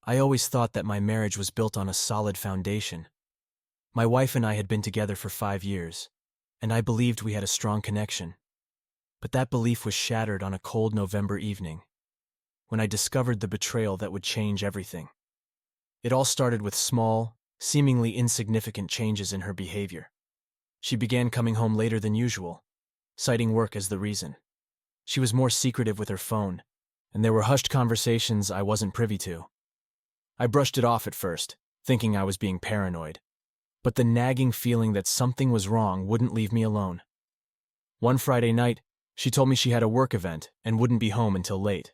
I always thought that my marriage was built on a solid foundation. My wife and I had been together for 5 years, and I believed we had a strong connection. But that belief was shattered on a cold November evening, when I discovered the betrayal that would change everything. It all started with small, seemingly insignificant changes in her behavior. She began coming home later than usual, citing work as the reason. She was more secretive with her phone, and there were hushed conversations I wasn't privy to. I brushed it off at first, thinking I was being paranoid, but the nagging feeling that something was wrong wouldn't leave me alone. One Friday night, she told me she had a work event and wouldn't be home until late.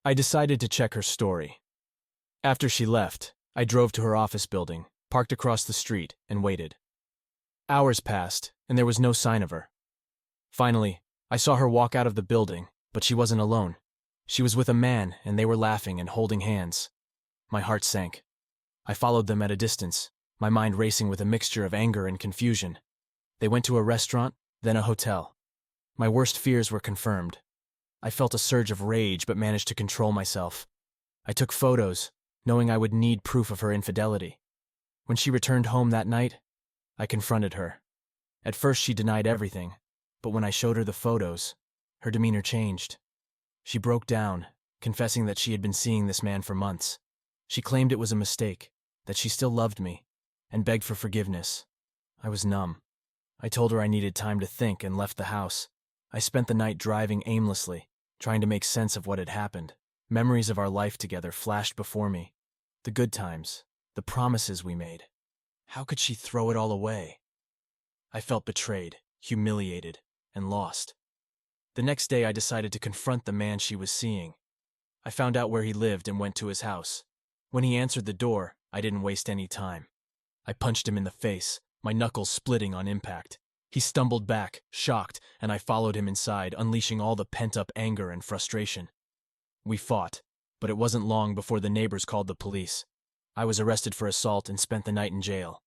I decided to check her story. After she left, I drove to her office building, parked across the street, and waited. Hours passed, and there was no sign of her. Finally, I saw her walk out of the building, but she wasn't alone. She was with a man, and they were laughing and holding hands. My heart sank. I followed them at a distance, my mind racing with a mixture of anger and confusion. They went to a restaurant, then a hotel. My worst fears were confirmed. I felt a surge of rage but managed to control myself. I took photos, knowing I would need proof of her infidelity. When she returned home that night, I confronted her. At first she denied everything, but when I showed her the photos, her demeanor changed. She broke down, confessing that she had been seeing this man for months. She claimed it was a mistake, that she still loved me, and begged for forgiveness. I was numb. I told her I needed time to think and left the house. I spent the night driving aimlessly, trying to make sense of what had happened. Memories of our life together flashed before me. The good times, the promises we made. How could she throw it all away? I felt betrayed, humiliated, and lost. The next day I decided to confront the man she was seeing. I found out where he lived and went to his house. When he answered the door, I didn't waste any time. I punched him in the face, my knuckles splitting on impact. He stumbled back, shocked, and I followed him inside, unleashing all the pent-up anger and frustration. We fought, but it wasn't long before the neighbors called the police. I was arrested for assault and spent the night in jail.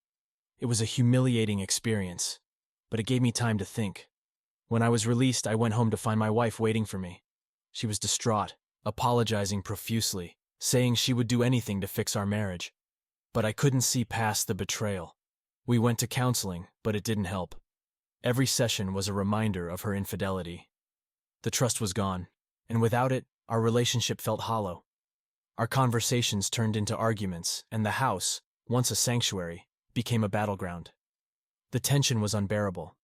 It was a humiliating experience, but it gave me time to think. When I was released, I went home to find my wife waiting for me. She was distraught, apologizing profusely, saying she would do anything to fix our marriage. But I couldn't see past the betrayal. We went to counseling, but it didn't help. Every session was a reminder of her infidelity. The trust was gone, and without it, our relationship felt hollow. Our conversations turned into arguments, and the house, once a sanctuary, became a battleground. The tension was unbearable.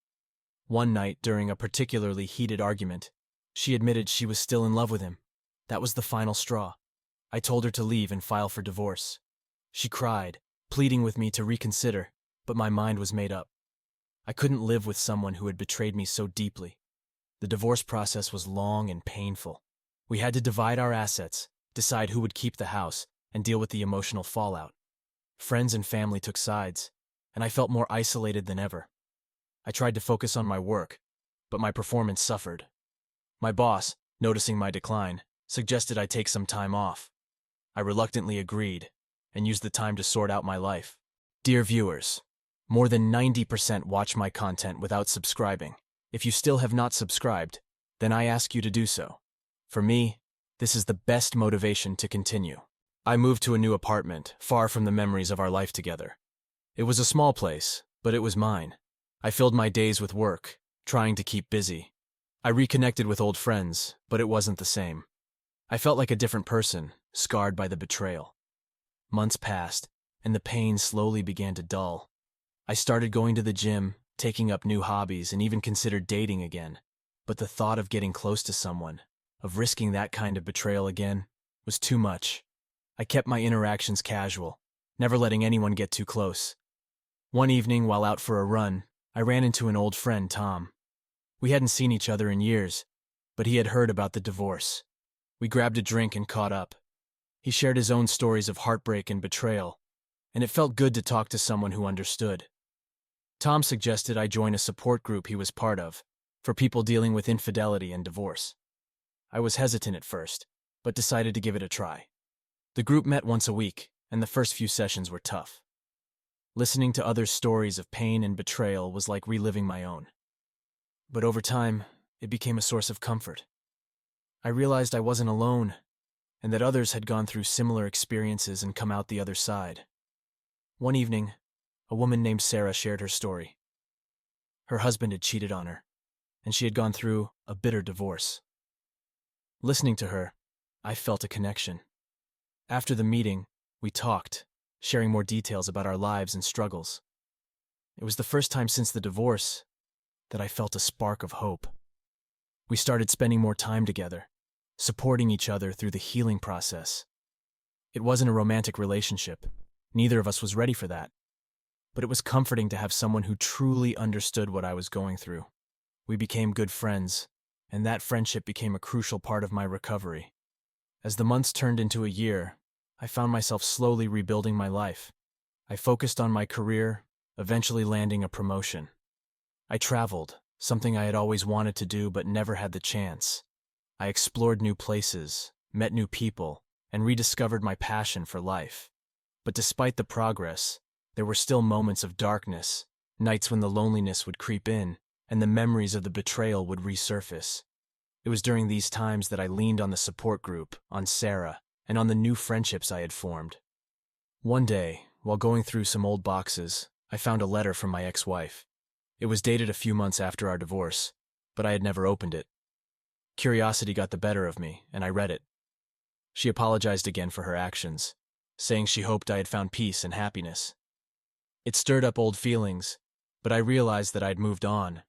One night, during a particularly heated argument, she admitted she was still in love with him. That was the final straw. I told her to leave and file for divorce. She cried, pleading with me to reconsider, but my mind was made up. I couldn't live with someone who had betrayed me so deeply. The divorce process was long and painful. We had to divide our assets, decide who would keep the house, and deal with the emotional fallout. Friends and family took sides, and I felt more isolated than ever. I tried to focus on my work, but my performance suffered. My boss, noticing my decline, suggested I take some time off. I reluctantly agreed, and used the time to sort out my life. Dear viewers, more than 90% watch my content without subscribing. If you still have not subscribed, then I ask you to do so. For me, this is the best motivation to continue. I moved to a new apartment, far from the memories of our life together. It was a small place, but it was mine. I filled my days with work, trying to keep busy. I reconnected with old friends, but it wasn't the same. I felt like a different person, scarred by the betrayal. Months passed, and the pain slowly began to dull. I started going to the gym, taking up new hobbies, and even considered dating again. But the thought of getting close to someone, of risking that kind of betrayal again, was too much. I kept my interactions casual, never letting anyone get too close. One evening, while out for a run, I ran into an old friend, Tom. We hadn't seen each other in years, but he had heard about the divorce. We grabbed a drink and caught up. He shared his own stories of heartbreak and betrayal, and it felt good to talk to someone who understood. Tom suggested I join a support group he was part of, for people dealing with infidelity and divorce. I was hesitant at first, but decided to give it a try. The group met once a week, and the first few sessions were tough. Listening to others' stories of pain and betrayal was like reliving my own. But over time, it became a source of comfort. I realized I wasn't alone. and that others had gone through similar experiences and come out the other side. One evening, a woman named Sarah shared her story. Her husband had cheated on her, and she had gone through a bitter divorce. Listening to her, I felt a connection. After the meeting, we talked, sharing more details about our lives and struggles. It was the first time since the divorce that I felt a spark of hope. We started spending more time together, supporting each other through the healing process. It wasn't a romantic relationship. Neither of us was ready for that. But it was comforting to have someone who truly understood what I was going through. We became good friends, and that friendship became a crucial part of my recovery. As the months turned into a year, I found myself slowly rebuilding my life. I focused on my career, eventually landing a promotion. I traveled, something I had always wanted to do but never had the chance. I explored new places, met new people, and rediscovered my passion for life. But despite the progress, there were still moments of darkness, nights when the loneliness would creep in, and the memories of the betrayal would resurface. It was during these times that I leaned on the support group, on Sarah, and on the new friendships I had formed. One day, while going through some old boxes, I found a letter from my ex-wife. It was dated a few months after our divorce, but I had never opened it. Curiosity got the better of me, and I read it. She apologized again for her actions, saying she hoped I had found peace and happiness. It stirred up old feelings, but I realized that I'd moved on.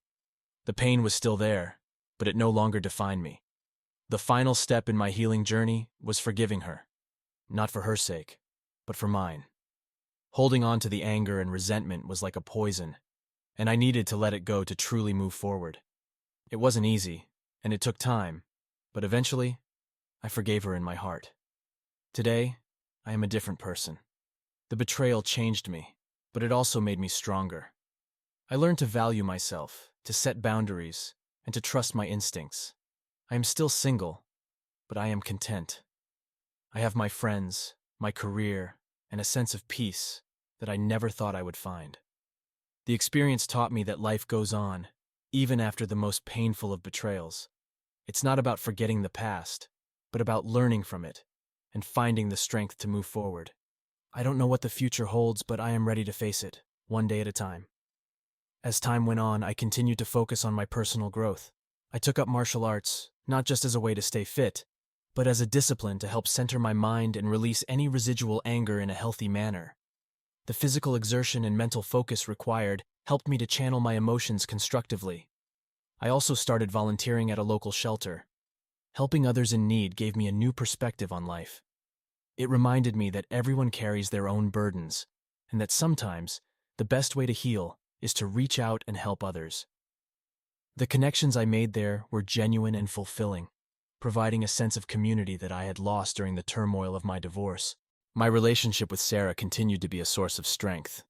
The pain was still there, but it no longer defined me. The final step in my healing journey was forgiving her, not for her sake, but for mine. Holding on to the anger and resentment was like a poison, and I needed to let it go to truly move forward. It wasn't easy, and it took time, but eventually, I forgave her in my heart. Today, I am a different person. The betrayal changed me, but it also made me stronger. I learned to value myself, to set boundaries, and to trust my instincts. I am still single, but I am content. I have my friends, my career, and a sense of peace that I never thought I would find. The experience taught me that life goes on, even after the most painful of betrayals. It's not about forgetting the past, but about learning from it and finding the strength to move forward. I don't know what the future holds, but I am ready to face it, one day at a time. As time went on, I continued to focus on my personal growth. I took up martial arts, not just as a way to stay fit, but as a discipline to help center my mind and release any residual anger in a healthy manner. The physical exertion and mental focus required helped me to channel my emotions constructively. I also started volunteering at a local shelter. Helping others in need gave me a new perspective on life. It reminded me that everyone carries their own burdens, and that sometimes the best way to heal is to reach out and help others. The connections I made there were genuine and fulfilling, providing a sense of community that I had lost during the turmoil of my divorce. My relationship with Sarah continued to be a source of strength.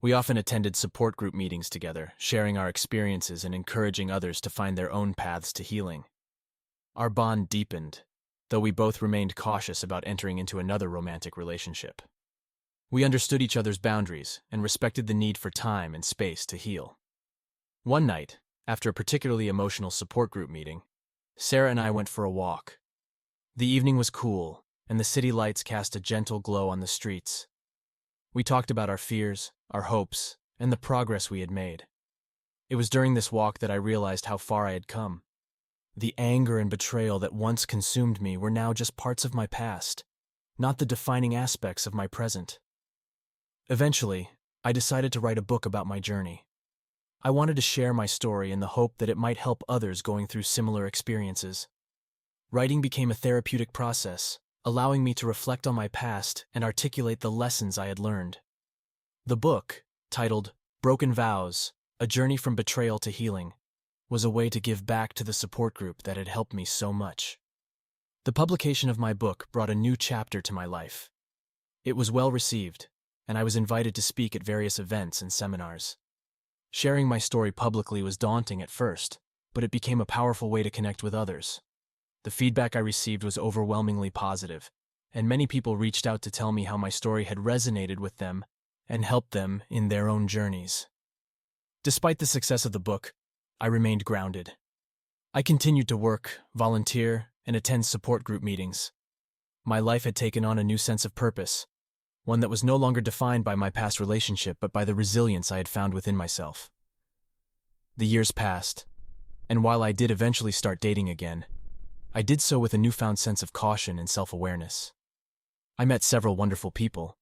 We often attended support group meetings together, sharing our experiences and encouraging others to find their own paths to healing. Our bond deepened, though we both remained cautious about entering into another romantic relationship. We understood each other's boundaries and respected the need for time and space to heal. One night, after a particularly emotional support group meeting, Sarah and I went for a walk. The evening was cool, and the city lights cast a gentle glow on the streets. We talked about our fears, our hopes, and the progress we had made. It was during this walk that I realized how far I had come. The anger and betrayal that once consumed me were now just parts of my past, not the defining aspects of my present. Eventually, I decided to write a book about my journey. I wanted to share my story in the hope that it might help others going through similar experiences. Writing became a therapeutic process, allowing me to reflect on my past and articulate the lessons I had learned. The book, titled Broken Vows: A Journey from Betrayal to Healing, was a way to give back to the support group that had helped me so much. The publication of my book brought a new chapter to my life. It was well received, and I was invited to speak at various events and seminars. Sharing my story publicly was daunting at first, but it became a powerful way to connect with others. The feedback I received was overwhelmingly positive, and many people reached out to tell me how my story had resonated with them and helped them in their own journeys. Despite the success of the book, I remained grounded. I continued to work, volunteer, and attend support group meetings. My life had taken on a new sense of purpose, one that was no longer defined by my past relationship but by the resilience I had found within myself. The years passed, and while I did eventually start dating again, I did so with a newfound sense of caution and self-awareness. I met several wonderful people,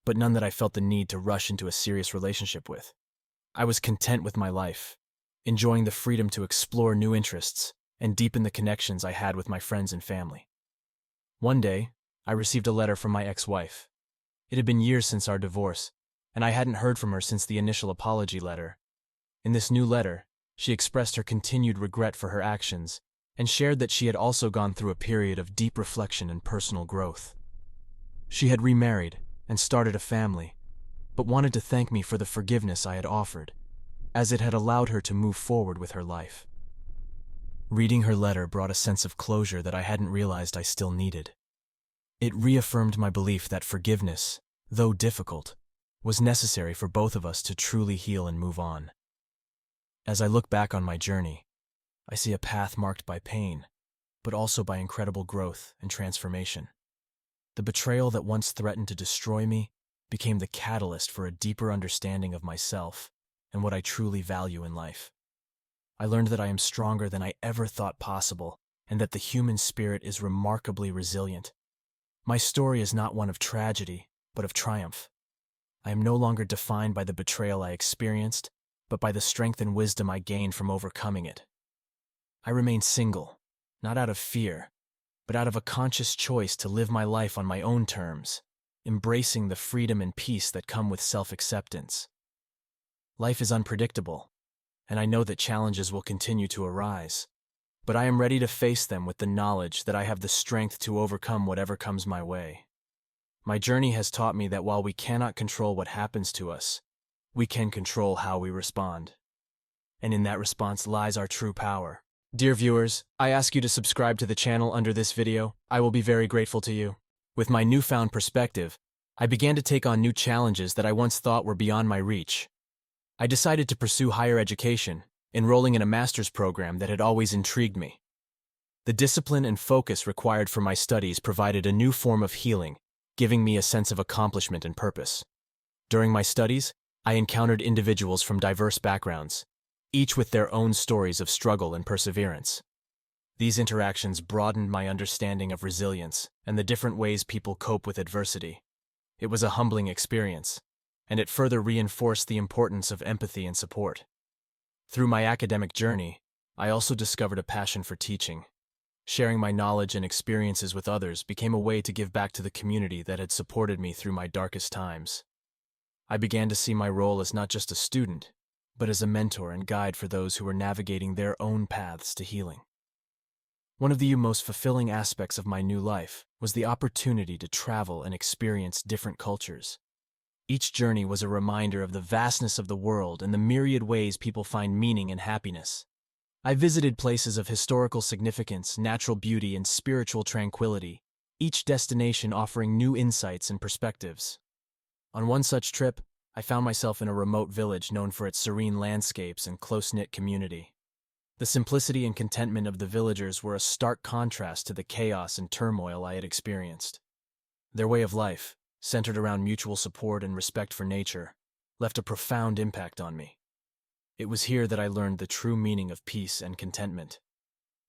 but none that I felt the need to rush into a serious relationship with. I was content with my life, enjoying the freedom to explore new interests and deepen the connections I had with my friends and family. One day, I received a letter from my ex-wife. It had been years since our divorce, and I hadn't heard from her since the initial apology letter. In this new letter, she expressed her continued regret for her actions and shared that she had also gone through a period of deep reflection and personal growth. She had remarried and started a family, but wanted to thank me for the forgiveness I had offered, as it had allowed her to move forward with her life. Reading her letter brought a sense of closure that I hadn't realized I still needed. It reaffirmed my belief that forgiveness, though difficult, was necessary for both of us to truly heal and move on. As I look back on my journey, I see a path marked by pain, but also by incredible growth and transformation. The betrayal that once threatened to destroy me became the catalyst for a deeper understanding of myself and what I truly value in life. I learned that I am stronger than I ever thought possible, and that the human spirit is remarkably resilient. My story is not one of tragedy, but of triumph. I am no longer defined by the betrayal I experienced, but by the strength and wisdom I gained from overcoming it. I remain single, not out of fear, but out of a conscious choice to live my life on my own terms, embracing the freedom and peace that come with self-acceptance. Life is unpredictable, and I know that challenges will continue to arise, but I am ready to face them with the knowledge that I have the strength to overcome whatever comes my way. My journey has taught me that while we cannot control what happens to us, we can control how we respond. And in that response lies our true power. Dear viewers, I ask you to subscribe to the channel under this video. I will be very grateful to you. With my newfound perspective, I began to take on new challenges that I once thought were beyond my reach. I decided to pursue higher education, enrolling in a master's program that had always intrigued me. The discipline and focus required for my studies provided a new form of healing, giving me a sense of accomplishment and purpose. During my studies, I encountered individuals from diverse backgrounds, each with their own stories of struggle and perseverance. These interactions broadened my understanding of resilience and the different ways people cope with adversity. It was a humbling experience, and it further reinforced the importance of empathy and support. Through my academic journey, I also discovered a passion for teaching. Sharing my knowledge and experiences with others became a way to give back to the community that had supported me through my darkest times. I began to see my role as not just a student, but as a mentor and guide for those who were navigating their own paths to healing. One of the most fulfilling aspects of my new life was the opportunity to travel and experience different cultures. Each journey was a reminder of the vastness of the world and the myriad ways people find meaning and happiness. I visited places of historical significance, natural beauty, and spiritual tranquility, each destination offering new insights and perspectives. On one such trip, I found myself in a remote village known for its serene landscapes and close-knit community. The simplicity and contentment of the villagers were a stark contrast to the chaos and turmoil I had experienced. Their way of life, centered around mutual support and respect for nature, left a profound impact on me. It was here that I learned the true meaning of peace and contentment.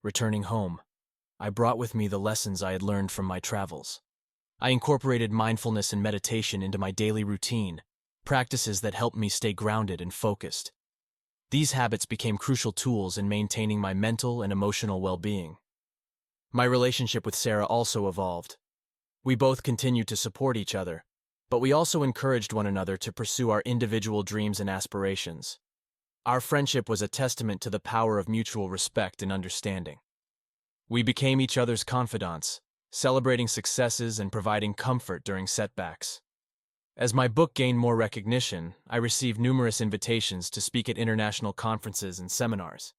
Returning home, I brought with me the lessons I had learned from my travels. I incorporated mindfulness and meditation into my daily routine, practices that helped me stay grounded and focused. These habits became crucial tools in maintaining my mental and emotional well-being. My relationship with Sarah also evolved. We both continued to support each other, but we also encouraged one another to pursue our individual dreams and aspirations. Our friendship was a testament to the power of mutual respect and understanding. We became each other's confidants, celebrating successes and providing comfort during setbacks. As my book gained more recognition, I received numerous invitations to speak at international conferences and seminars.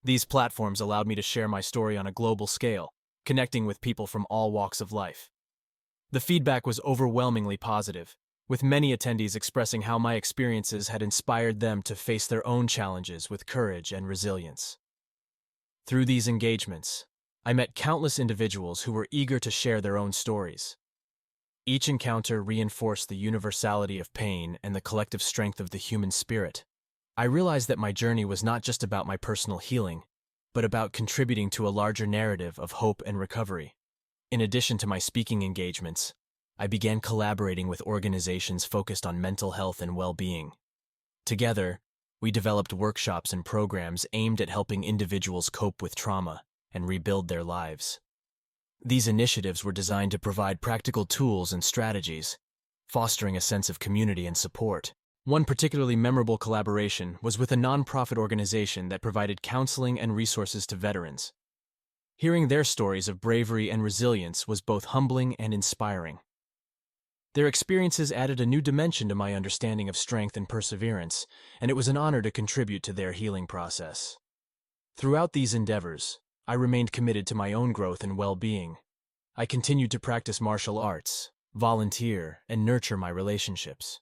These platforms allowed me to share my story on a global scale, connecting with people from all walks of life. The feedback was overwhelmingly positive, with many attendees expressing how my experiences had inspired them to face their own challenges with courage and resilience. Through these engagements, I met countless individuals who were eager to share their own stories. Each encounter reinforced the universality of pain and the collective strength of the human spirit. I realized that my journey was not just about my personal healing, but about contributing to a larger narrative of hope and recovery. In addition to my speaking engagements, I began collaborating with organizations focused on mental health and well-being. Together, we developed workshops and programs aimed at helping individuals cope with trauma and rebuild their lives. These initiatives were designed to provide practical tools and strategies, fostering a sense of community and support. One particularly memorable collaboration was with a nonprofit organization that provided counseling and resources to veterans. Hearing their stories of bravery and resilience was both humbling and inspiring. Their experiences added a new dimension to my understanding of strength and perseverance, and it was an honor to contribute to their healing process. Throughout these endeavors, I remained committed to my own growth and well-being. I continued to practice martial arts, volunteer, and nurture my relationships.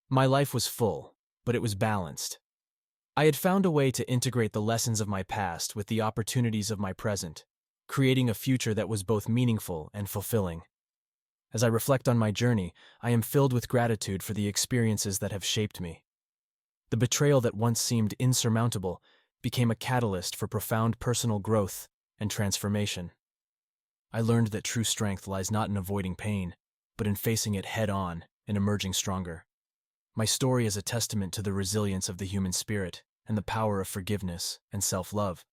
My life was full, but it was balanced. I had found a way to integrate the lessons of my past with the opportunities of my present, creating a future that was both meaningful and fulfilling. As I reflect on my journey, I am filled with gratitude for the experiences that have shaped me. The betrayal that once seemed insurmountable became a catalyst for profound personal growth and transformation. I learned that true strength lies not in avoiding pain, but in facing it head-on and emerging stronger. My story is a testament to the resilience of the human spirit and the power of forgiveness and self-love.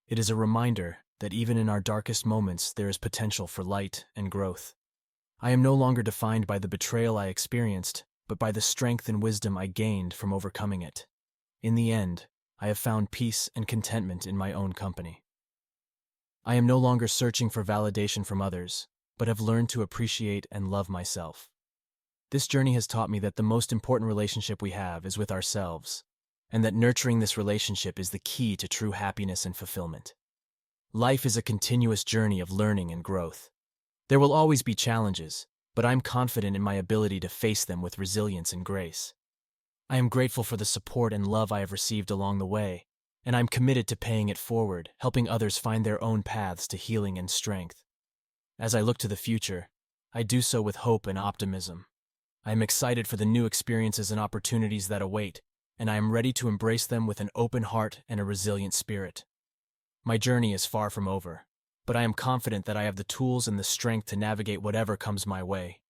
It is a reminder that even in our darkest moments there is potential for light and growth. I am no longer defined by the betrayal I experienced, but by the strength and wisdom I gained from overcoming it. In the end, I have found peace and contentment in my own company. I am no longer searching for validation from others, but have learned to appreciate and love myself. This journey has taught me that the most important relationship we have is with ourselves, and that nurturing this relationship is the key to true happiness and fulfillment. Life is a continuous journey of learning and growth. There will always be challenges, but I'm confident in my ability to face them with resilience and grace. I am grateful for the support and love I have received along the way, and I'm committed to paying it forward, helping others find their own paths to healing and strength. As I look to the future, I do so with hope and optimism. I am excited for the new experiences and opportunities that await, and I am ready to embrace them with an open heart and a resilient spirit. My journey is far from over, but I am confident that I have the tools and the strength to navigate whatever comes my way.